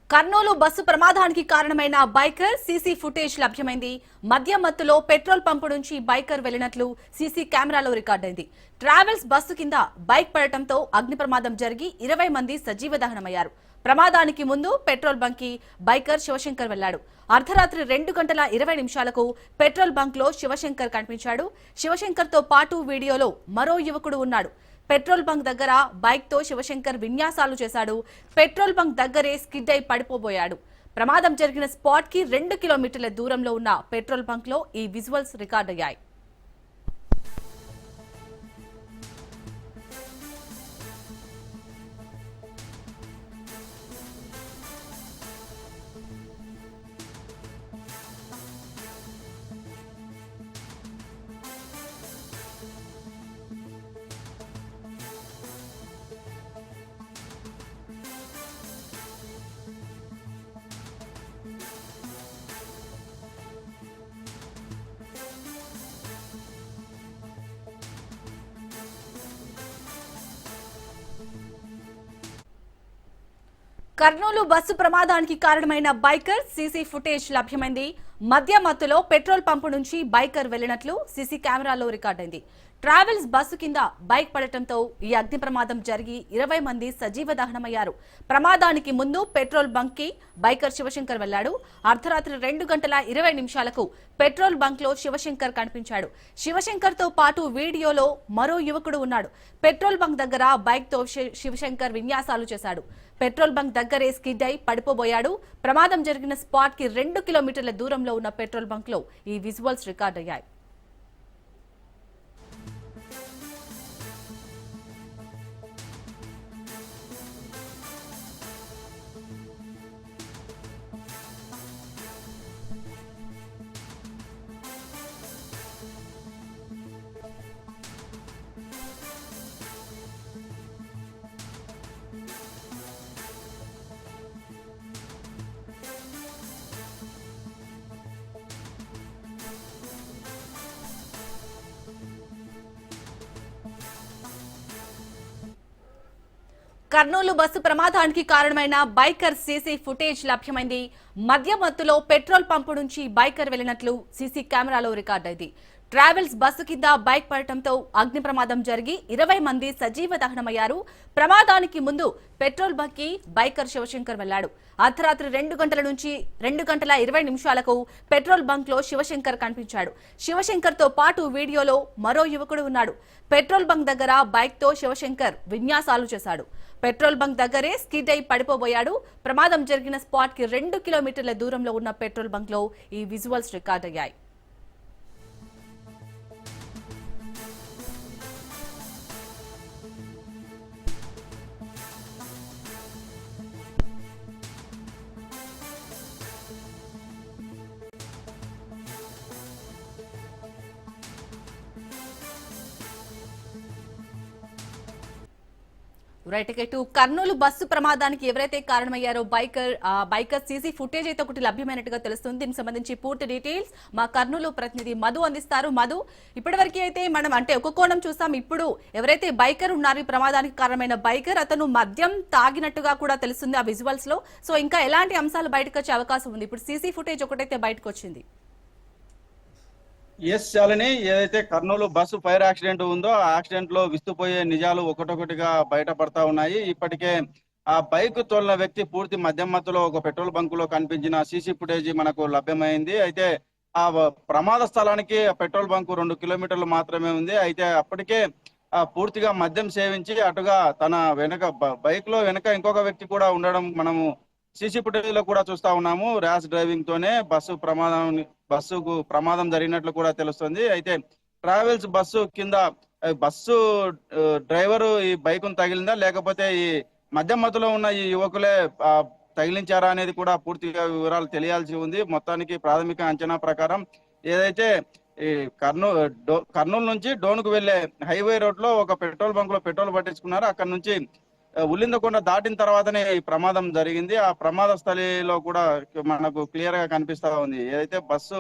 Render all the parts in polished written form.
Kurnool bus ప్రమాదానికి కారణమైన biker CC footage లభ్యమైంది. మద్యం మత్తులో పెట్రోల్ పంపు నుంచి బైకర్ వెళ్లినట్లు సీసీ కెమెరాలో రికార్డైంది. ట్రావెల్స్ బస్సు కింద బైక్ పడటంతో అగ్ని ప్రమాదం జరిగి 20 మంది సజీవ దహనమయ్యారు. ప్రమాదానికి ముందు పెట్రోల్ బంక్ కి బైకర్ శివశంకర్ వెళ్లాడు. అర్ధరాత్రి 2:20 పెట్రోల్ బంక్ లో శివశంకర్ కనిపించాడు. శివశంకర్ తో పాటు వీడియోలో మరో యువకుడు ఉన్నాడు. పెట్రోల్ బంక్ దగ్గర బైక్ తో శివశంకర్ విన్యాసాలు చేశాడు. పెట్రోల్ బంక్ దగ్గరే స్కిడ్ అయి పడిపోబోయాడు. ప్రమాదం జరిగిన స్పాట్ కి 2 కిలోమీటర్ల దూరంలో ఉన్న పెట్రోల్ బంక్ లో ఈ విజువల్స్ రికార్డయ్యాయి. కర్నూలు బస్సు ప్రమాదానికి కారణమైన బైకర్ సీసీ ఫుటేజ్ లభ్యమైంది. మద్యం మత్తులో పెట్రోల్ పంపు నుంచి బైకర్ వెళ్లినట్లు సీసీ కెమెరాలో రికార్డైంది. ట్రావెల్స్ బస్సు కింద బైక్ పడటంతో ఈ అగ్ని ప్రమాదం జరిగి 20 మంది సజీవ దహనమయ్యారు. ప్రమాదానికి ముందు పెట్రోల్ బంక్ కి బైకర్ శివశంకర్ వెళ్లాడు. అర్ధరాత్రి 2:20 పెట్రోల్ బంక్ లో శివశంకర్ కనిపించాడు. శివశంకర్ తో పాటు వీడియోలో మరో యువకుడు ఉన్నాడు. పెట్రోల్ బంక్ దగ్గర బైక్ తో శివశంకర్ విన్యాసాలు చేశాడు. పెట్రోల్ బంక్ దగ్గరే స్కిడ్ అయి పడిపోబోయాడు. ప్రమాదం జరిగిన స్పాట్ కి 2 కిలోమీటర్ల దూరంలో ఉన్న పెట్రోల్ బంక్ లో ఈ విజువల్స్ రికార్డ్ అయ్యాయి. కర్నూలు బస్సు ప్రమాదానికి కారణమైన బైకర్ సీసీ ఫుటేజ్ లభ్యమైంది. మద్యం మత్తులో పెట్రోల్ పంపు నుంచి బైకర్ వెళ్లినట్లు సీసీ కెమెరాలో రికార్డైంది. ట్రావెల్స్ బస్సు కింద బైక్ పడటంతో అగ్ని ప్రమాదం జరిగి 20 మంది సజీవ దహనమయ్యారు. ప్రమాదానికి ముందు పెట్రోల్ బంక్ కి బైకర్ శివశంకర్ వెళ్లాడు. అర్ధరాత్రి 2:20 పెట్రోల్ బంక్ లో శివశంకర్ కనిపించాడు. శివశంకర్ తో పాటు వీడియోలో మరో యువకుడు ఉన్నాడు. పెట్రోల్ బంక్ దగ్గర బైక్ తో శివశంకర్ విన్యాసాలు చేశాడు. పెట్రోల్ బంక్ దగ్గరే స్కిడ్ అయి పడిపోబోయాడు. ప్రమాదం జరిగిన స్పాట్ కి 2 కిలోమీటర్ల దూరంలో ఉన్న పెట్రోల్ బంక్ లో ఈ విజువల్స్ రికార్డ్ అయ్యాయి. రైట్ ఇటు కర్నూలు బస్సు ప్రమాదానికి ఎవరైతే కారణమయ్యారో బైకర్ సీసీ ఫుటేజ్ అయితే ఒకటి లభ్యమైనట్టుగా తెలుస్తుంది. దీనికి సంబంధించి పూర్తి డీటెయిల్స్ మా కర్నూలు ప్రతినిధి మధు అందిస్తారు. మధు, ఇప్పటివరకు అయితే మనం ఒక కోణం చూస్తాం. ఇప్పుడు ఎవరైతే బైకర్ ఉన్నారు ఈ ప్రమాదానికి కారణమైన బైకర్, అతను మద్యం తాగినట్టుగా కూడా తెలుస్తుంది ఆ విజువల్స్ లో. సో ఇంకా ఎలాంటి అంశాలు బయటకు వచ్చే అవకాశం ఉంది? ఇప్పుడు సీసీ ఫుటేజ్ ఒకటైతే బయటకు వచ్చింది. ఎస్ చాలని ఏదైతే కర్నూలు బస్సు ఫైర్ యాక్సిడెంట్ ఉందో ఆ యాక్సిడెంట్ లో విస్తుపోయే నిజాలు ఒకటొకటిగా బయటపడతా ఉన్నాయి. ఇప్పటికే ఆ బైక్ తోలిన వ్యక్తి పూర్తి మద్యం మత్తులో ఒక పెట్రోల్ బంక్ లో కనిపించిన సీసీ ఫుటేజ్ మనకు లభ్యమైంది. అయితే ఆ ప్రమాద స్థలానికి పెట్రోల్ బంకు 2 కిలోమీటర్లు మాత్రమే ఉంది. అయితే అప్పటికే పూర్తిగా మద్యం సేవించి అటుగా తన వెనక బైక్ లో వెనక ఇంకొక వ్యక్తి కూడా ఉండడం మనము సీసీ ఫుటేజ్ లో కూడా చూస్తా ఉన్నాము. ర్యాష్ డ్రైవింగ్ తోనే బస్సుకు ప్రమాదం జరిగినట్లు కూడా తెలుస్తుంది. అయితే ట్రావెల్స్ బస్సు కింద బస్సు డ్రైవరు ఈ బైక్ ను తగిలిందా లేకపోతే ఈ మద్యం మత్తులో ఉన్న ఈ యువకులే తగిలించారా అనేది కూడా పూర్తిగా వివరాలు తెలియాల్సి ఉంది. మొత్తానికి ప్రాథమిక అంచనా ప్రకారం ఏదైతే ఈ కర్నూలు నుంచి డోన్కు వెళ్లే హైవే రోడ్ లో ఒక పెట్రోల్ బంక్ లో పెట్రోల్ పట్టించుకున్నారు. అక్కడ నుంచి ఉల్లిందకొండ దాటిన తర్వాతనే ఈ ప్రమాదం జరిగింది. ఆ ప్రమాద స్థలిలో కూడా మనకు క్లియర్ గా కనిపిస్తా ఉంది. ఏదైతే బస్సు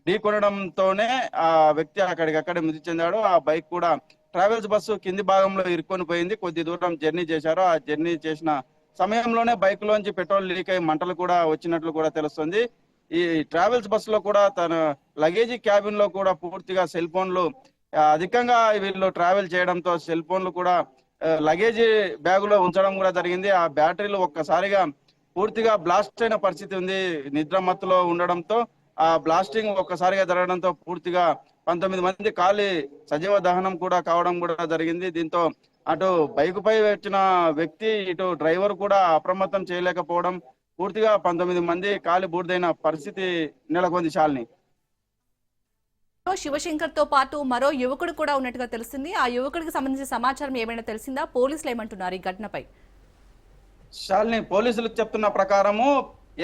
ఢీ కొనడంతోనే ఆ వ్యక్తి అక్కడికక్కడే మృతి చెందాడు. ఆ బైక్ కూడా ట్రావెల్స్ బస్సు కింది భాగంలో ఇరుక్కొని పోయింది. కొద్ది దూరం జర్నీ చేశారు. ఆ జర్నీ చేసిన సమయంలోనే బైక్ లోంచి పెట్రోల్ లీక్ అయి మంటలు కూడా వచ్చినట్లు కూడా తెలుస్తుంది. ఈ ట్రావెల్స్ బస్సులో కూడా తన లగేజీ క్యాబిన్ లో కూడా పూర్తిగా సెల్ ఫోన్లు అధికంగా వీళ్ళు ట్రావెల్ చేయడంతో సెల్ ఫోన్లు కూడా లగేజీ బ్యాగులో ఉంచడం కూడా జరిగింది. ఆ బ్యాటరీలు ఒక్కసారిగా పూర్తిగా బ్లాస్ట్ అయిన పరిస్థితి ఉంది. నిద్ర మత్తులో ఉండడంతో ఆ బ్లాస్టింగ్ ఒక్కసారిగా జరగడంతో పూర్తిగా 19 మంది కాలి సజీవ దహనం కూడా కావడం కూడా జరిగింది. దీంతో అటు బైక్ పై వచ్చిన వ్యక్తి ఇటు డ్రైవర్ కూడా అప్రమత్తం చేయలేకపోవడం, పూర్తిగా 19 మంది కాలి బూడిదైన పరిస్థితి నెలకొంది. శాలిని, శివశంకర్ తో పాటు మరో యువకుడు కూడా ఉన్నట్టుగా తెలిసింది. ఆ యువకుడికి సంబంధించిన సమాచారం ఏమైనా తెలిసిందా? పోలీసులు ఏమంటున్నారు ఈ ఘటనపై? శాలిని, పోలీసులు చెప్తున్న ప్రకారము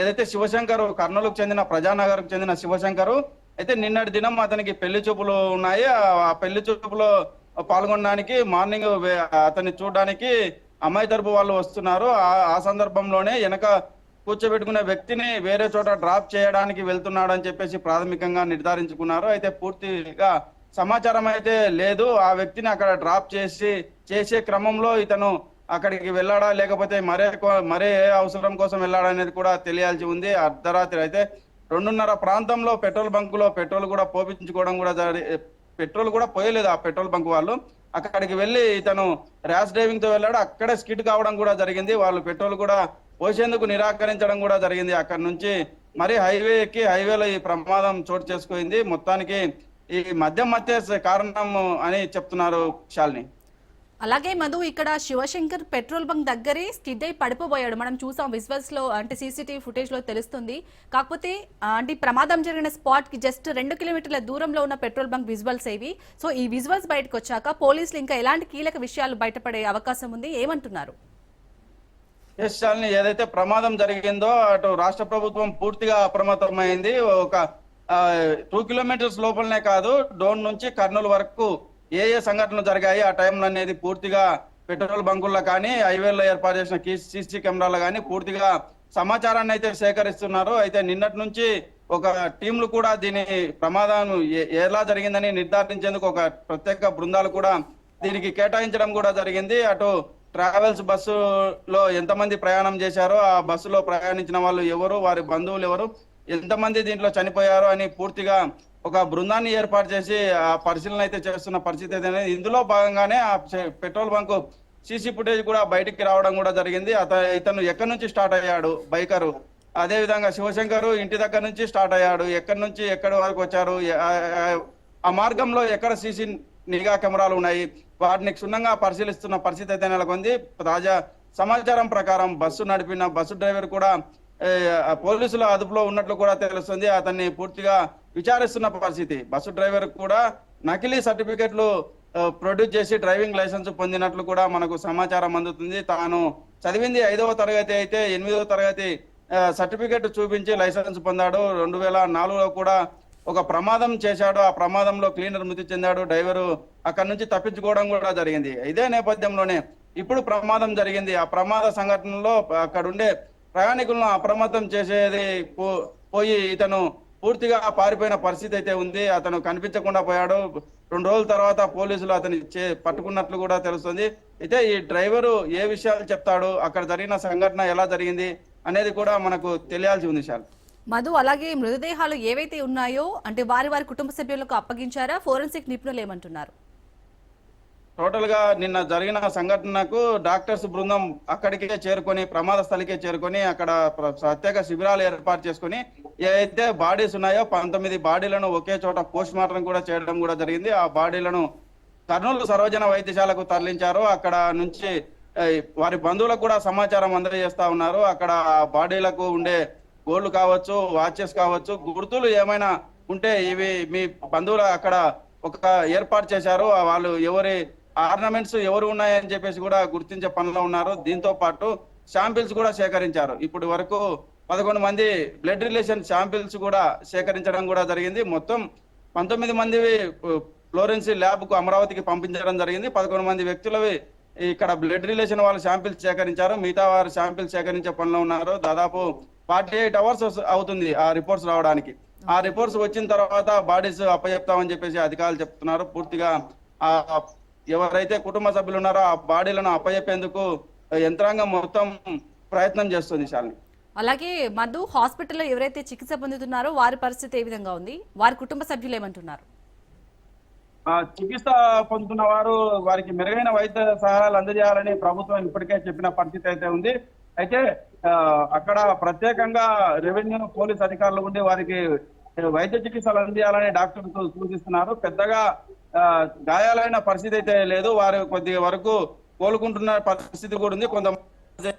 ఏదైతే శివశంకర్ కర్నూలుకు చెందిన ప్రజానగర్ కు చెందిన శివశంకర్ అయితే నిన్నటి దినం అతనికి పెళ్లి చూపులు ఉన్నాయి. ఆ పెళ్లి చూపులో పాల్గొనడానికి మార్నింగ్ అతన్ని చూడడానికి అమ్మాయి తరపు వాళ్ళు వస్తున్నారు. ఆ సందర్భంలోనే వెనక కూర్చోబెట్టుకునే వ్యక్తిని వేరే చోట డ్రాప్ చేయడానికి వెళ్తున్నాడు అని చెప్పేసి ప్రాథమికంగా నిర్ధారించుకున్నారు. అయితే పూర్తిగా సమాచారం అయితే లేదు. ఆ వ్యక్తిని అక్కడ డ్రాప్ చేసే క్రమంలో ఇతను అక్కడికి వెళ్ళాడా లేకపోతే మరే అవసరం కోసం వెళ్ళాడా అనేది కూడా తెలియాల్సి ఉంది. అర్ధరాత్రి అయితే 2:30 ప్రాంతంలో పెట్రోల్ బంకులో పెట్రోల్ కూడా పోపించుకోవడం కూడా పెట్రోల్ కూడా పోయలేదు ఆ పెట్రోల్ బంక్ వాళ్ళు. అక్కడికి వెళ్ళి ఇతను ర్యాష్ డ్రైవింగ్ తో వెళ్ళాడు. అక్కడే స్కిడ్ కావడం కూడా జరిగింది. వాళ్ళు పెట్రోల్ కూడా పోసేందుకు నిరాకరించడం కూడా జరిగింది. అక్కడి నుంచి మరి హైవే ఎక్కి హైవేలో ఈ ప్రమాదం చోటు చేసుకుంది. మొత్తానికి ఈ మద్యం కారణం అని చెప్తున్నారు. శాలిని, అలాగే మధు, ఇక్కడ శివశంకర్ పెట్రోల్ బంక్ దగ్గరే స్కిడ్ అయి పడిపోయాడు. మనం చూసాం విజువల్స్ లో, అంటే సీసీటీవీ ఫుటేజ్ లో తెలుస్తుంది. కాకపోతే అంటే ప్రమాదం జరిగిన స్పాట్ కి జస్ట్ 2 కిలోమీటర్ల దూరంలో ఉన్న పెట్రోల్ బంక్ విజువల్స్ ఇవి. సో ఈ విజువల్స్ బయటకు వచ్చాక పోలీసులు ఇంకా ఎలాంటి కీలక విషయాలు బయటపడే అవకాశం ఉంది, ఏమంటున్నారు? ఎస్ శాలిని, ఏదైతే ప్రమాదం జరిగిందో అటు రాష్ట్ర ప్రభుత్వం పూర్తిగా అప్రమత్తమైంది. ఒక 2 కిలోమీటర్స్ లోపలనే కాదు, డోన్ నుంచి కర్నూలు వరకు ఏ సంఘటనలు జరిగాయి ఆ టైంలో అనేది పూర్తిగా పెట్రోల్ బంకుల్లో కానీ హైవేల్లో ఏర్పాటు చేసిన సీసీ కెమెరాలు కానీ పూర్తిగా సమాచారాన్ని అయితే సేకరిస్తున్నారు. అయితే నిన్నటి నుంచి ఒక టీంలు కూడా దీని ప్రమాదం ఎలా జరిగిందని నిర్ధారించేందుకు ఒక ప్రత్యేక బృందాలు కూడా దీనికి కేటాయించడం కూడా జరిగింది. అటు ట్రావెల్స్ బస్సులో ఎంతమంది ప్రయాణం చేశారో, ఆ బస్సులో ప్రయాణించిన వాళ్ళు ఎవరు, వారి బంధువులు ఎవరు, ఎంతమంది దీంట్లో చనిపోయారో అని పూర్తిగా ఒక బృందాన్ని ఏర్పాటు చేసి ఆ పరిశీలన అయితే చేస్తున్న పరిస్థితి అయితే ఇందులో భాగంగానే ఆ పెట్రోల్ బంక్ సీసీ ఫుటేజ్ కూడా బయటికి రావడం కూడా జరిగింది. ఇతను ఎక్కడి నుంచి స్టార్ట్ అయ్యాడు బైకరు, అదే విధంగా శివశంకర్ ఇంటి దగ్గర నుంచి స్టార్ట్ అయ్యాడు, ఎక్కడి నుంచి ఎక్కడి వరకు వచ్చారు, ఆ మార్గంలో ఎక్కడ సీసీ నిఘా కెమెరాలు ఉన్నాయి, వాటిని క్షుణ్ణంగా పరిశీలిస్తున్న పరిస్థితి అయితే నెలకొంది. తాజా సమాచారం ప్రకారం బస్సు నడిపిన బస్సు డ్రైవర్ కూడా పోలీసుల అదుపులో ఉన్నట్లు కూడా తెలుస్తుంది. అతన్ని పూర్తిగా విచారిస్తున్న పరిస్థితి. బస్సు డ్రైవర్ కూడా నకిలీ సర్టిఫికెట్లు ప్రొడ్యూస్ చేసి డ్రైవింగ్ లైసెన్స్ పొందినట్లు కూడా మనకు సమాచారం అందుతుంది. తాను చదివింది 5వ తరగతి అయితే 8వ తరగతి సర్టిఫికెట్ చూపించి లైసెన్స్ పొందాడు. 2004లో కూడా ఒక ప్రమాదం చేశాడు. ఆ ప్రమాదంలో క్లీనర్ మృతి చెందాడు. డ్రైవరు అక్కడి నుంచి తప్పించుకోవడం కూడా జరిగింది. ఇదే నేపథ్యంలోనే ఇప్పుడు ప్రమాదం జరిగింది. ఆ ప్రమాద సంఘటనలో అక్కడ ఉండే ప్రయాణికులను అప్రమత్తం చేసేది పోయి ఇతను పూర్తిగా పారిపోయిన పరిస్థితి అయితే ఉంది. అతను కనిపించకుండా పోయాడు. 2 రోజుల తర్వాత పోలీసులు అతని పట్టుకున్నట్లు కూడా తెలుస్తుంది. అయితే ఈ డ్రైవరు ఏ విషయాలు చెప్తాడు, అక్కడ జరిగిన సంఘటన ఎలా జరిగింది అనేది కూడా మనకు తెలియాల్సి ఉంది. సార్ మధు, అలాగే మృతదేహాలు ఏవైతే ఉన్నాయో అంటే వారి కుటుంబ సభ్యులకు అప్పగించారా? ఫోరెన్సిక్ నిపుణులు ఏమంటున్నారు? టోటల్ గా నిన్న జరిగిన సంఘటనకు డాక్టర్స్ బృందం అక్కడికే చేరుకొని, ప్రమాద స్థలికే చేరుకొని అక్కడ ప్రత్యేక శిబిరాలు ఏర్పాటు చేసుకుని ఏదైతే బాడీస్ ఉన్నాయో 19 బాడీలను ఒకే చోట పోస్ట్ మార్టం కూడా చేయడం కూడా జరిగింది. ఆ బాడీలను కర్నూలు సర్వజన వైద్యశాలకు తరలించారు. అక్కడ నుంచి వారి బంధువులకు కూడా సమాచారం అందజేస్తా ఉన్నారు. అక్కడ బాడీలకు ఉండే గోల్డ్ కావచ్చు, వాచెస్ కావచ్చు, గుర్తులు ఏమైనా ఉంటే ఇవి మీ బంధువులు అక్కడ ఒక ఏర్పాటు చేశారు. వాళ్ళు ఎవరి ఆర్నమెంట్స్ ఎవరు ఉన్నాయని చెప్పేసి కూడా గుర్తించే పనిలో ఉన్నారు. దీంతో పాటు శాంపిల్స్ కూడా సేకరించారు. ఇప్పటి వరకు 11 మంది బ్లడ్ రిలేషన్ శాంపిల్స్ కూడా సేకరించడం కూడా జరిగింది. మొత్తం 19 మంది ఫ్లోరెన్సీ ల్యాబ్ కు అమరావతికి పంపించడం జరిగింది. 11 మంది వ్యక్తులవి ఇక్కడ బ్లడ్ రిలేషన్ వాళ్ళు శాంపిల్స్ సేకరించారు. మిగతా వారు శాంపిల్స్ సేకరించే పనిలో ఉన్నారు. దాదాపు 48 అవర్స్ అవుతుంది ఆ రిపోర్ట్స్ రావడానికి. ఆ రిపోర్ట్స్ వచ్చిన తర్వాత బాడీస్ అప్పచెప్తామని చెప్పేసి అధికారులు చెప్తున్నారు. పూర్తిగా ఆ ఎవరైతే కుటుంబ సభ్యులు ఉన్నారో ఆ బాడీలను అప్పచెప్పేందుకు యంత్రాంగం మొత్తం ప్రయత్నం చేస్తుంది శాలిని. అలాగే మధు, హాస్పిటల్లో ఎవరైతే చికిత్స పొందుతున్నారో వారి పరిస్థితి ఏ విధంగా ఉంది? వారి కుటుంబ సభ్యులు ఏమంటున్నారు? చికిత్స పొందుతున్న వారికి మెరుగైన వైద్య సహాయాలు అందజేయాలని ప్రభుత్వం ఇప్పటికే చెప్పిన పరిస్థితి అయితే ఉంది. అయితే అక్కడ ప్రత్యేకంగా రెవెన్యూ పోలీస్ అధికారులు ఉండి వారికి వైద్య చికిత్సలు అందించాలని డాక్టర్లు సూచిస్తున్నారు. పెద్దగా గాయాలైన పరిస్థితి అయితే లేదు. వారు కొద్ది వరకు కోలుకుంటున్న పరిస్థితి కూడా ఉంది. కొంతమంది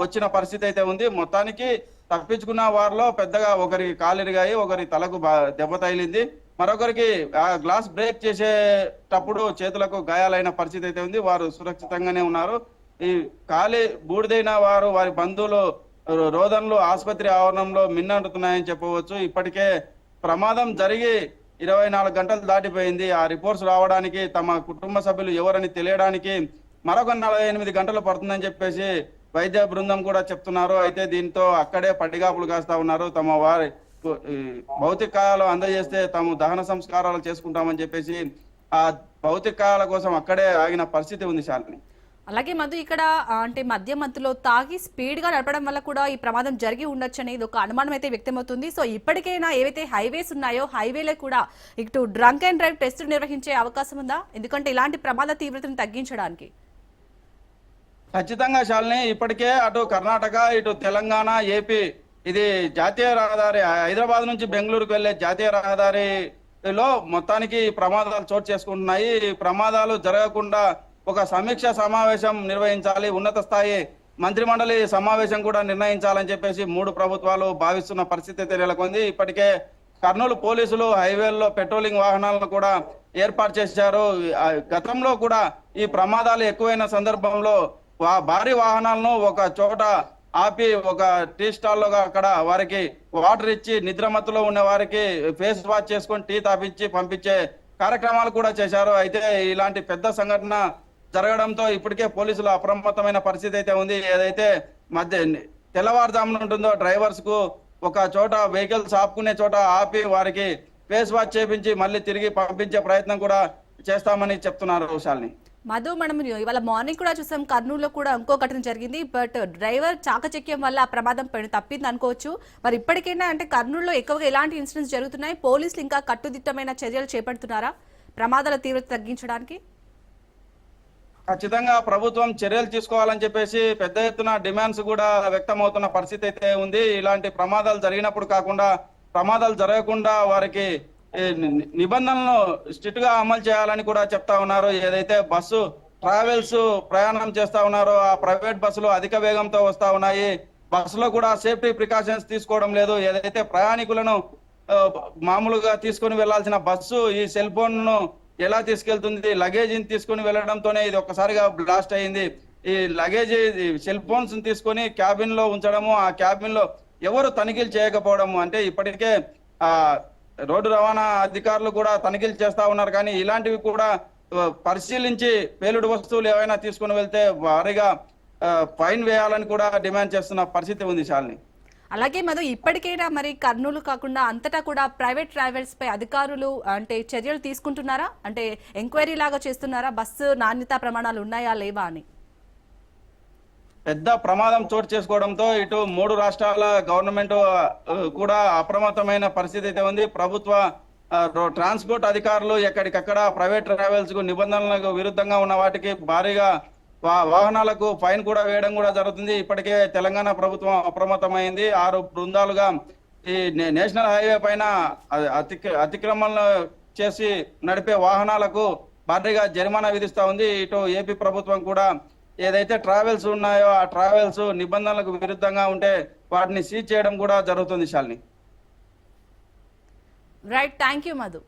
వచ్చిన పరిస్థితి అయితే ఉంది. మొత్తానికి తప్పించుకున్న వారిలో పెద్దగా ఒకరి కాలిరిగాయి, ఒకరి తలకు దెబ్బ తగిలింది, మరొకరికి గ్లాస్ బ్రేక్ చేసేటప్పుడు చేతులకు గాయాలైన పరిస్థితి అయితే ఉంది. వారు సురక్షితంగానే ఉన్నారు. ఈ కాలి బూడిదైన వారి బంధువులు రోదనలు ఆసుపత్రి ఆవరణంలో మిన్నంటున్నాయని చెప్పవచ్చు. ఇప్పటికే ప్రమాదం జరిగి 24 గంటలు దాటిపోయింది. ఆ రిపోర్ట్స్ రావడానికి, తమ కుటుంబ సభ్యులు ఎవరని తెలియడానికి మరొక 48 గంటలు పడుతుందని చెప్పేసి వైద్య బృందం కూడా చెప్తున్నారు. అయితే దీంతో అక్కడే పట్టిగాపులు కాస్తా ఉన్నారు. తమ వారి భౌతికాయాలు అందజేస్తే తాము దహన సంస్కారాలు చేసుకుంటామని చెప్పేసి ఆ భౌతికాయాల కోసం అక్కడే ఆగిన పరిస్థితి ఉంది శాలిని. అలాగే మధు, ఇక్కడ అంటే మధ్యలో తాగి స్పీడ్ గా నడపడం వల్ల కూడా ఈ ప్రమాదం జరిగి ఉండొచ్చు అనేది ఒక అనుమానం అయితే వ్యక్తమవుతుంది. సో ఇప్పటికైనా ఏవైతే హైవేస్ ఉన్నాయో హైవేలో కూడా ఇటు డ్రంక్ అండ్ డ్రైవ్ టెస్ట్ నిర్వహించే అవకాశం ఉందా? ఎందుకంటే ఇలాంటి ప్రమాద తీవ్రతను తగ్గించడానికి. ఖచ్చితంగా శాలిని, ఇప్పటికే అటు కర్ణాటక, ఇటు తెలంగాణ, ఏపీ, ఇది జాతీయ రహదారి, హైదరాబాద్ నుంచి బెంగళూరుకు వెళ్లే జాతీయ రహదారిలో మొత్తానికి ప్రమాదాలు చోటు చేసుకుంటున్నాయి. ప్రమాదాలు జరగకుండా ఒక సమీక్ష సమావేశం నిర్వహించాలి, ఉన్నత స్థాయి మంత్రిమండలి సమావేశం కూడా నిర్ణయించాలని చెప్పేసి 3 ప్రభుత్వాలు భావిస్తున్న పరిస్థితి నెలకొంది. ఇప్పటికే కర్నూలు పోలీసులు హైవేల్లో పెట్రోలింగ్ వాహనాలను కూడా ఏర్పాటు చేశారు. గతంలో కూడా ఈ ప్రమాదాలు ఎక్కువైన సందర్భంలో భారీ వాహనాలను ఒక చోట ఆపి ఒక టీ స్టాల్లో అక్కడ వారికి వాటర్ ఇచ్చి నిద్రమత్తులో ఉన్న వారికి ఫేస్ వాష్ చేసుకొని టీ తాపించి పంపించే కార్యక్రమాలు కూడా చేశారు. అయితే ఇలాంటి పెద్ద సంఘటన జరగడంతో ఇప్పటికే పోలీసులు అప్రమత్తమైన పరిస్థితి అయితే ఉంది. ఏదైతే తెల్లవారుజామున ఉంటుందో డ్రైవర్స్ కు ఒక చోట వెహికల్స్ ఆపుకునే చోట ఆపి వారికి ఫేస్ వాష్ చేపించి మళ్ళీ తిరిగి పంపించే ప్రయత్నం కూడా చేస్తామని చెప్తున్నారు శాలిని. మధు, మనం ఇవాళ మార్నింగ్ కూడా చూసాం కర్నూలులో కూడా ఇంకో ఘటన జరిగింది. బట్ డ్రైవర్ చాకచక్యం వల్ల ఆ ప్రమాదం తప్పింది అనుకోవచ్చు. మరి ఇప్పటికైనా అంటే కర్నూలులో ఎక్కువగా ఎలాంటి ఇన్సిడెంట్స్ జరుగుతున్నాయి? పోలీసులు ఇంకా కట్టుదిట్టమైన చర్యలు చేపడుతున్నారా ప్రమాదాల తీవ్రత తగ్గించడానికి? ఖచ్చితంగా ప్రభుత్వం చర్యలు తీసుకోవాలని చెప్పేసి పెద్ద ఎత్తున డిమాండ్స్ కూడా వ్యక్తమవుతున్న పరిస్థితి అయితే ఉంది. ఇలాంటి ప్రమాదాలు జరిగినప్పుడు కాకుండా ప్రమాదాలు జరగకుండా వారికి నిబంధనలను స్ట్రిక్ట్ గా అమలు చేయాలని కూడా చెప్తా ఉన్నారు. ఏదైతే బస్సు ట్రావెల్స్ ప్రయాణం చేస్తా ఉన్నారో ఆ ప్రైవేట్ బస్సులు అధిక వేగంతో వస్తా ఉన్నాయి. బస్సులో కూడా సేఫ్టీ ప్రికాషన్స్ తీసుకోవడం లేదు. ఏదైతే ప్రయాణికులను మామూలుగా తీసుకుని వెళ్లాల్సిన బస్సు ఈ సెల్ ఫోన్ ను ఎలా తీసుకెళ్తుంది, లగేజ్ తీసుకుని వెళ్ళడంతోనే ఇది ఒక్కసారిగా బ్లాస్ట్ అయింది. ఈ లగేజ్ సెల్ ఫోన్స్ తీసుకొని క్యాబిన్ లో ఉంచడము, ఆ క్యాబిన్ లో ఎవరు తనిఖీలు చేయకపోవడము. అంటే ఇప్పటికే రోడ్డు రవాణా అధికారులు కూడా తనిఖీలు చేస్తా ఉన్నారు, కానీ ఇలాంటివి కూడా పరిశీలించి పేలుడు వస్తువులు ఏవైనా తీసుకుని వెళ్తే భారీగా ఫైన్ వేయాలని కూడా డిమాండ్ చేస్తున్న పరిస్థితి ఉంది శాలిని. అలాగే మధు, ఇప్పటికైనా మరి కర్నూలు కాకుండా అంతటా కూడా ప్రైవేట్ ట్రావెల్స్ పై అధికారులు అంటే చర్యలు తీసుకుంటున్నారా? అంటే ఎంక్వైరీ లాగా చేస్తున్నారా? బస్సు నాణ్యతా ప్రమాణాలు ఉన్నాయా లేవా అని? పెద్ద ప్రమాదం చోటు చేసుకోవడంతో ఇటు 3 రాష్ట్రాల గవర్నమెంట్ కూడా అప్రమత్తమైన పరిస్థితి అయితే ఉంది. ప్రభుత్వ ట్రాన్స్పోర్ట్ అధికారులు ఎక్కడికక్కడ ప్రైవేట్ ట్రావెల్స్ కు నిబంధనలకు విరుద్ధంగా ఉన్న వాటికి భారీగా వాహనాలకు ఫైన్ కూడా వేయడం కూడా జరుగుతుంది. ఇప్పటికే తెలంగాణ ప్రభుత్వం అప్రమత్తమైంది. 6 బృందాలుగా ఈ నేషనల్ హైవే పైన అతిక్రమణలు చేసి నడిపే వాహనాలకు భారీగా జరిమానా విధిస్తా ఉంది. ఇటు ఏపీ ప్రభుత్వం కూడా ఏదైతే ట్రావెల్స్ ఉన్నాయో ఆ ట్రావెల్స్ నిబంధనలకు విరుద్ధంగా ఉంటే వాటిని సీజ్ చేయడం కూడా జరుగుతుంది Shalini. Right, thank you Madhu.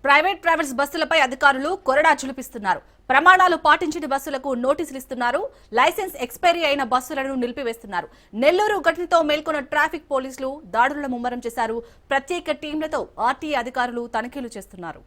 Private travels బస్సులపై అధికారులు కొరడా చులిపిస్తున్నారు. ప్రమాణాలు పాటించని బస్సులకు నోటీసులు ఇస్తున్నారు. లైసెన్స్ ఎక్స్పైరీ అయిన బస్సులను నిలిపివేస్తున్నారు. నెల్లూరు ఘటనతో మేల్కొన్న ట్రాఫిక్ పోలీసులు దాడులను ముమ్మరం చేశారు. ప్రత్యేక టీంలతో ఆర్టీఏ అధికారులు తనిఖీలు చేస్తున్నారు.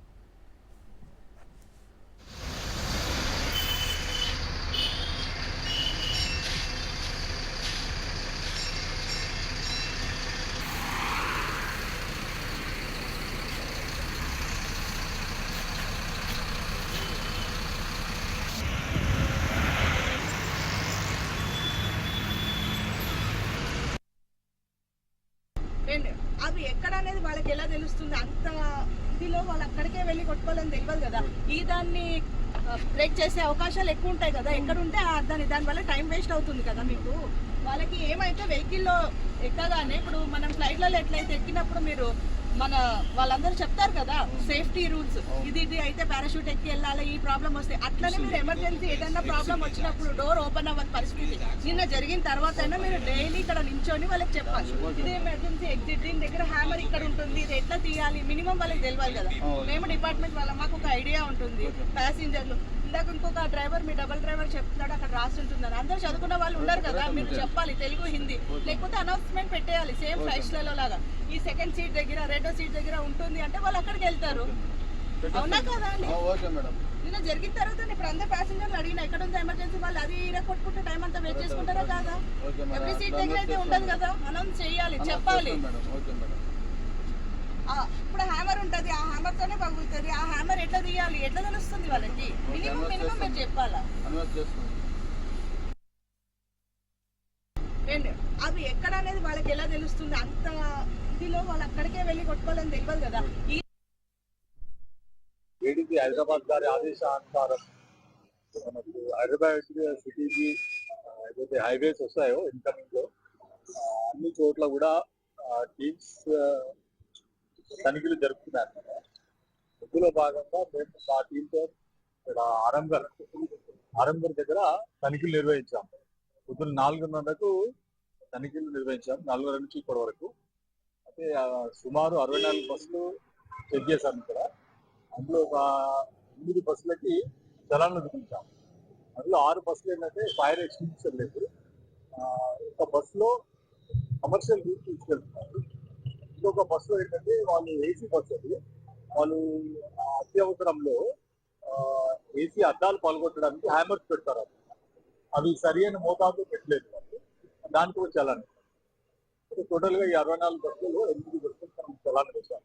అవి ఎక్కడ అనేది వాళ్ళకి ఎలా తెలుస్తుంది? అంత ఇదిలో వాళ్ళు అక్కడికే వెళ్ళి కొట్టుకోవాలని తెలియదు కదా. ఈ దాన్ని బ్రేక్ చేసే అవకాశాలు ఎక్కువ ఉంటాయి కదా. ఎక్కడ ఉంటే దానివల్ల టైం వేస్ట్ అవుతుంది కదా మీకు. వాళ్ళకి ఏమైతే వెహికల్లో ఎక్కగానే ఇప్పుడు మనం ఫ్లైట్లలో ఎట్లయితే ఎక్కినప్పుడు మీరు వాళ్ళందరూ చెప్తారు కదా సేఫ్టీ రూల్స్, ఇది అయితే పారాషూట్ ఎక్కి వెళ్ళాలి, ఈ ప్రాబ్లం వస్తే. అట్లనే మీరు ఎమర్జెన్సీ ఏదైనా ప్రాబ్లం వచ్చినప్పుడు డోర్ ఓపెన్ అవ్వని పరిస్థితి నిన్న జరిగిన తర్వాత అయినా మీరు డైలీ ఇక్కడ నించొని వాళ్ళకి చెప్పాలి, ఇది ఎమర్జెన్సీ ఎగ్జిట్, దీని దగ్గర హ్యామర్ ఇక్కడ ఉంటుంది, ఇది ఎట్లా తీయాలి, మినిమం వాళ్ళకి తెలియాలి కదా. మేము డిపార్ట్మెంట్ వాళ్ళ మాకు ఒక ఐడియా ఉంటుంది. ప్యాసింజర్లు ఇందాక ఇంకొక డ్రైవర్, మీ డబుల్ డ్రైవర్ చెప్తున్నాడు అక్కడ రాసి ఉంటుందని. అందరూ చదువుకున్న వాళ్ళు ఉన్నారు కదా, మీరు చెప్పాలి తెలుగు హిందీ, లేకపోతే అనౌన్స్మెంట్ పెట్టేయాలి సేమ్ ఫ్లైట్స్లలో లాగా. ఈ సెకండ్ సీట్ దగ్గర, రెండో సీట్ దగ్గర ఉంటుంది అంటే వాళ్ళు అక్కడికి వెళ్తారు. అవునా కదా అండి? నిన్న జరిగిన తర్వాత ఇప్పుడు అందరు ప్యాసింజర్లు అడిగిన ఎక్కడ ఉంది ఎమర్జెన్సీ, వాళ్ళు అది కొట్టుకుంటే టైం అంతా వెయిట్ చేసుకుంటారా కాదా? ఎవ్రీ సీట్ దగ్గర అయితే ఉండదు కదా, అనౌన్స్ చేయాలి, చెప్పాలి. ఇప్పుడు హ్యామర్ ఉంటుంది, ఆ హ్యామర్ తోనే పగులుతుంది. ఆ హ్యామర్ ఎట్లా తీయాలి, ఎట్లా తెలుస్తుంది వాళ్ళకి? మినిమం మీరు చెప్పాలా. అవి ఎక్కడ అనేది వాళ్ళకి ఎలా తెలుస్తుంది? అంత ఇదిలో వాళ్ళు అక్కడికే వెళ్ళి కొట్టుకోవాలని తెలియదు కదా. ఏడీజీ హైదరాబాద్ గారి ఆదేశానుసారం మనకు హైదరాబాద్ సిటీకి ఏదైతే హైవేస్ వస్తాయో ఇన్కమింగ్ లో అన్ని చోట్ల కూడా టీమ్స్ తనిఖీలు జరుపుతున్నారు. ఇందులో భాగంగా మేము మా టీంతో ఇక్కడ ఆరంగర్ దగ్గర తనిఖీలు నిర్వహించాం. పొద్దున్న 4:30కు తనిఖీలు నిర్వహించాం, 4:30 నుంచి ఇప్పటి వరకు. అయితే సుమారు 64 బస్సులు చెక్ చేశాం ఇక్కడ. అందులో ఒక 8 బస్సులకి చలాన్లు విధించాం. అందులో 6 బస్సులు ఏంటంటే ఫైర్ ఎక్స్టింగ్విషర్ లేదు. ఒక బస్సులో కమర్షియల్ రూట్ తీసుకెళ్తున్నారు. ఇంకొక బస్సులో ఏంటంటే వాళ్ళు ఏసీ బస్సు అది, వాళ్ళు అత్యవసరంలో ఏసీ అద్దాలు పాల్గొట్టడానికి హ్యామర్స్ పెడతారు. అవి సరి అయిన మోతాదు పెట్టలేదు, దానికి కూడా చలాన్. టోటల్ గా ఈ 64 బస్సులు 8 బస్సులు మనం చలాన్ వేశాం.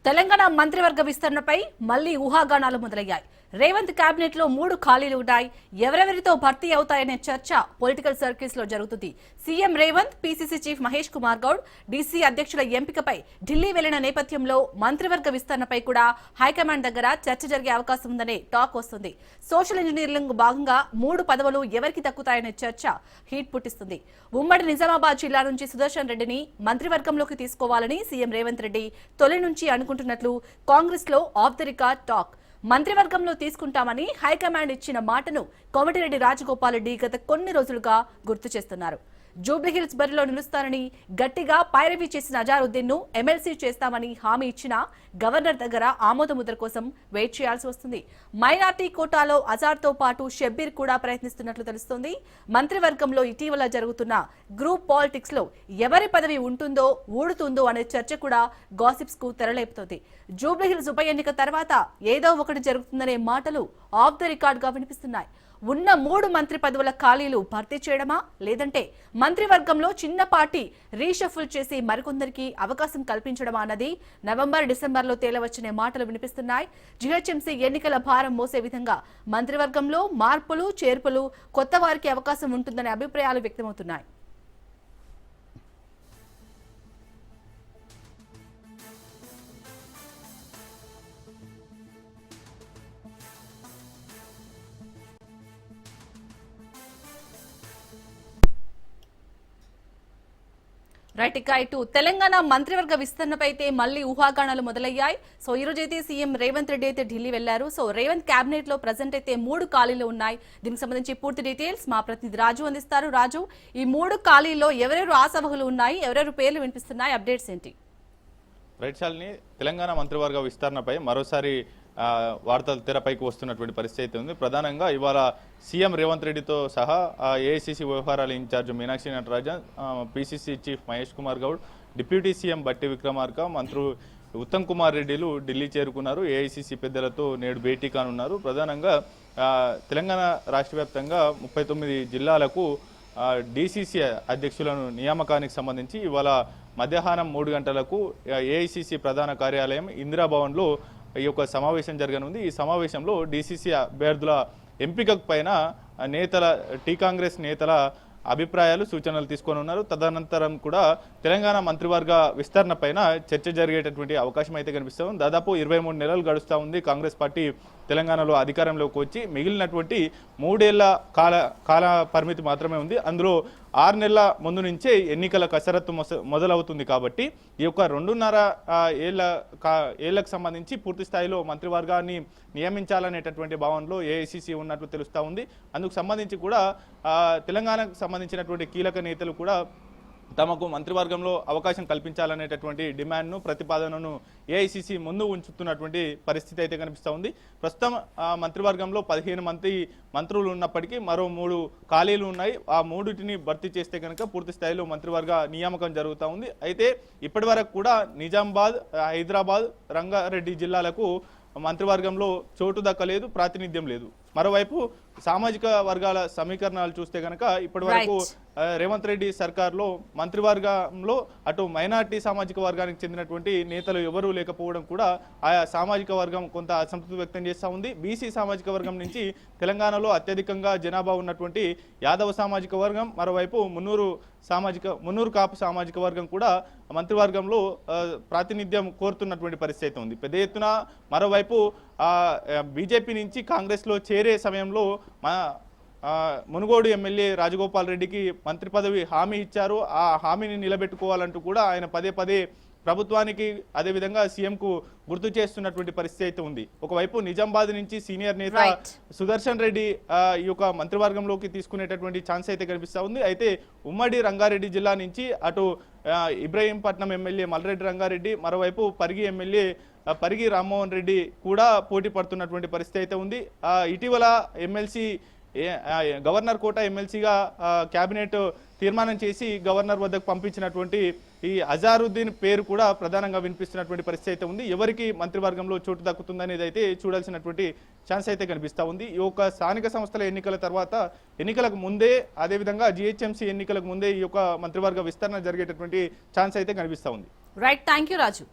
తెలంగాణ మంత్రివర్గ విస్తరణపై మళ్లీ ఊహాగానాలు మొదలయ్యాయి. రేవంత్ కేబినెట్ లో 3 ఖాళీలు ఉన్నాయి. ఎవరెవరితో భర్తీ అవుతాయనే చర్చ పొలిటికల్ సర్కిల్స్ లో జరుగుతుంది. CM Revanth, PCC chief Mahesh Kumar Goud DC అధ్యక్షుల ఎంపికపై ఢిల్లీ వెళ్లిన నేపథ్యంలో మంత్రివర్గ విస్తరణపై కూడా హైకమాండ్ దగ్గర చర్చ జరిగే అవకాశం ఉందనే టాక్ వస్తుంది. సోషల్ ఇంజనీరింగ్ భాగంగా 3 పదవులు ఎవరికి దక్కుతాయనే చర్చ హీట్ పుట్టిస్తుంది. ఉమ్మడి నిజామాబాద్ జిల్లా నుంచి సుదర్శన్ రెడ్డిని మంత్రివర్గంలోకి తీసుకోవాలని సీఎం రేవంత్ రెడ్డి తొలి నుంచి అనుకుంటున్నట్లు కాంగ్రెస్ లో ఆఫ్ ది రికార్డ్ టాక్. మంత్రివర్గంలో తీసుకుంటామని హైకమాండ్ ఇచ్చిన మాటను కోమటిరెడ్డి రాజగోపాల్ రెడ్డి గత కొన్ని రోజులుగా గుర్తు చేస్తున్నారు. జూబ్లీహిల్స్ బరిలో నిలుస్తానని గట్టిగా పైరవీ చేసిన అజారుద్దీన్ ను ఎమ్మెల్సీ చేస్తామని హామీ ఇచ్చినా గవర్నర్ దగ్గర ఆమోద ముద్ర కోసం వెయిట్ చేయాల్సి వస్తుంది. మైనార్టీ కోటాలో అజార్తో పాటు షబ్బీర్ కూడా ప్రయత్నిస్తున్నట్లు తెలుస్తోంది. మంత్రివర్గంలో ఇటీవల జరుగుతున్న గ్రూప్ పాలిటిక్స్ లో ఎవరి పదవి ఉంటుందో ఊడుతుందో అనే చర్చ కూడా గాసిప్స్ కు తెరలేపుతోంది. జూబ్లీహిల్స్ ఉప ఎన్నిక తర్వాత ఏదో ఒకటి జరుగుతుందనే మాటలు ఆఫ్ ద రికార్డ్ గా వినిపిస్తున్నాయి. ఉన్న 3 మంత్రి పదవుల ఖాళీలు భర్తీ చేయడమా, లేదంటే మంత్రివర్గంలో చిన్నపాటి రీషఫుల్ చేసి మరికొందరికి అవకాశం కల్పించడమా అన్నది నవంబర్, డిసెంబర్లో తేలవచ్చనే మాటలు వినిపిస్తున్నాయి. జీహెచ్ఎంసీ ఎన్నికల భారం మోసే విధంగా మంత్రివర్గంలో మార్పులు, చేర్పులు, కొత్త వారికి అవకాశం ఉంటుందనే అభిప్రాయాలు వ్యక్తమవుతున్నాయి. రైట్, ఇక ఇటు తెలంగాణ మంత్రివర్గ విస్తరణపై అయితే మళ్లీ ఊహాగానాలు మొదలయ్యాయి. సో ఈ రోజు అయితే సీఎం రేవంత్ రెడ్డి అయితే ఢిల్లీ వెళ్లారు. సో రేవంత్ కేబినెట్ లో ప్రజెంట్ అయితే 3 ఖాళీలు ఉన్నాయి. దీనికి సంబంధించి పూర్తి డీటెయిల్స్ మా ప్రతినిధి రాజు అందిస్తారు. రాజు, ఈ 3 ఖాళీల్లో ఎవరెవరు ఆశావహులు ఉన్నాయి, ఎవరెవరు పేర్లు వినిపిస్తున్నాయి, అప్డేట్స్ ఏంటి? రైట్ శాలిని, తెలంగాణ మంత్రివర్గ విస్తరణపై మరోసారి వార్తలు తెరపైకి వస్తున్నటువంటి పరిస్థితి అయితే ఉంది. ప్రధానంగా ఇవాళ సీఎం రేవంత్ రెడ్డితో సహా ఏఐసిసి వ్యవహారాల in charge Meenakshi Natarajan, PCC chief Mahesh Kumar Goud, deputy CM Bhatti Vikramarka, మంత్రులు ఉత్తమ్ కుమార్ రెడ్డిలు ఢిల్లీ చేరుకున్నారు. ఏఐసిసి పెద్దలతో నేడు భేటీ కానున్నారు. ప్రధానంగా తెలంగాణ రాష్ట్ర వ్యాప్తంగా 39 జిల్లాలకు డిసిసి అధ్యక్షులను నియామకానికి సంబంధించి ఇవాళ మధ్యాహ్నం 3 గంటలకు ఏఐసిసి ప్రధాన కార్యాలయం ఇందిరాభవన్లో ఈ యొక్క సమావేశం జరగనుంది. ఈ సమావేశంలో డిసిసి అభ్యర్థుల ఎంపిక పైన టీ కాంగ్రెస్ నేతల అభిప్రాయాలు, సూచనలు తీసుకొని ఉన్నారు. తదనంతరం కూడా తెలంగాణ మంత్రివర్గ విస్తరణ పైన చర్చ జరిగేటటువంటి అవకాశం అయితే కనిపిస్తుంది. దాదాపు 23 నెలలు గడుస్తూ ఉంది కాంగ్రెస్ పార్టీ తెలంగాణలో అధికారంలోకి వచ్చి. మిగిలినటువంటి 3 ఏళ్ల కాల పరిమితి మాత్రమే ఉంది. అందులో 6 నెలల ముందు నుంచే ఎన్నికల కసరత్తు మొదలవుతుంది. కాబట్టి ఈ యొక్క 2.5 ఏళ్లకు సంబంధించి పూర్తి స్థాయిలో మంత్రివర్గాన్ని నియమించాలనేటటువంటి భావనలో ఏఐసిసి ఉన్నట్లు తెలుస్తూ ఉంది. అందుకు సంబంధించి కూడా తెలంగాణకు సంబంధించినటువంటి కీలక నేతలు కూడా తమకు మంత్రివర్గంలో అవకాశం కల్పించాలనేటటువంటి డిమాండ్ను, ప్రతిపాదనను ఏఐసిసి ముందు ఉంచుతున్నటువంటి పరిస్థితి అయితే కనిపిస్తూ ఉంది. ప్రస్తుతం మంత్రివర్గంలో 15 మంది మంత్రులు ఉన్నప్పటికీ మరో 3 ఖాళీలు ఉన్నాయి. ఆ 3టిని భర్తీ చేస్తే కనుక పూర్తి స్థాయిలో మంత్రివర్గ నియామకం జరుగుతూ ఉంది. అయితే ఇప్పటి వరకు కూడా నిజామాబాద్, హైదరాబాద్, రంగారెడ్డి జిల్లాలకు మంత్రివర్గంలో చోటు దక్కలేదు, ప్రాతినిధ్యం లేదు. మరోవైపు సామాజిక వర్గాల సమీకరణాలు చూస్తే కనుక ఇప్పటి వరకు రేవంత్ రెడ్డి సర్కార్లో మంత్రివర్గంలో అటు మైనార్టీ సామాజిక వర్గానికి చెందినటువంటి నేతలు ఎవరూ లేకపోవడం కూడా ఆయా సామాజిక వర్గం కొంత అసంతృప్తి వ్యక్తం చేస్తూ ఉంది. బీసీ సామాజిక వర్గం నుంచి తెలంగాణలో అత్యధికంగా జనాభా ఉన్నటువంటి యాదవ సామాజిక వర్గం, మరోవైపు మున్నూరు కాపు సామాజిక వర్గం కూడా మంత్రివర్గంలో ప్రాతినిధ్యం కోరుతున్నటువంటి పరిస్థితి ఉంది. పెద్ద ఎత్తున మరోవైపు బీజేపీ నుంచి కాంగ్రెస్లో చేరే సమయంలో మునుగోడు ఎమ్మెల్యే రాజగోపాల్ రెడ్డికి మంత్రి పదవి హామీ ఇచ్చారు. ఆ హామీని నిలబెట్టుకోవాలంటూ కూడా ఆయన పదే ప్రభుత్వానికి అదేవిధంగా సీఎంకు గుర్తు చేస్తున్నటువంటి పరిస్థితి అయితే ఉంది. ఒకవైపు నిజామాబాద్ నుంచి సీనియర్ నేత సుదర్శన్ రెడ్డి ఈ యొక్క మంత్రివర్గంలోకి తీసుకునేటటువంటి ఛాన్స్ అయితే కనిపిస్తూ ఉంది. అయితే ఉమ్మడి రంగారెడ్డి జిల్లా నుంచి అటు ఇబ్రహీంపట్నం ఎమ్మెల్యే మల్రెడ్డి రంగారెడ్డి, మరోవైపు పరిగి ఎమ్మెల్యే పరిగి రామ్మోహన్ రెడ్డి కూడా పోటీ పడుతున్నటువంటి పరిస్థితి అయితే ఉంది. ఇటీవల గవర్నర్ కోట ఎమ్మెల్సీగా కేబినెట్ తీర్మానం చేసి గవర్నర్ వద్దకు పంపించినటువంటి ఈ అజారుద్దీన్ పేరు కూడా ప్రధానంగా వినిపిస్తున్నటువంటి పరిస్థితి అయితే ఉంది. ఎవరికి మంత్రివర్గంలో చోటు దక్కుతుందనేది అయితే చూడాల్సినటువంటి ఛాన్స్ అయితే కనిపిస్తూ ఉంది. ఈ యొక్క స్థానిక సంస్థల ఎన్నికల తర్వాత, ఎన్నికలకు ముందే, అదేవిధంగా జిహెచ్ఎంసీ ఎన్నికలకు ముందే ఈ యొక్క మంత్రివర్గ విస్తరణ జరిగేటటువంటి ఛాన్స్ అయితే కనిపిస్తూ ఉంది. Right, thank you Raju.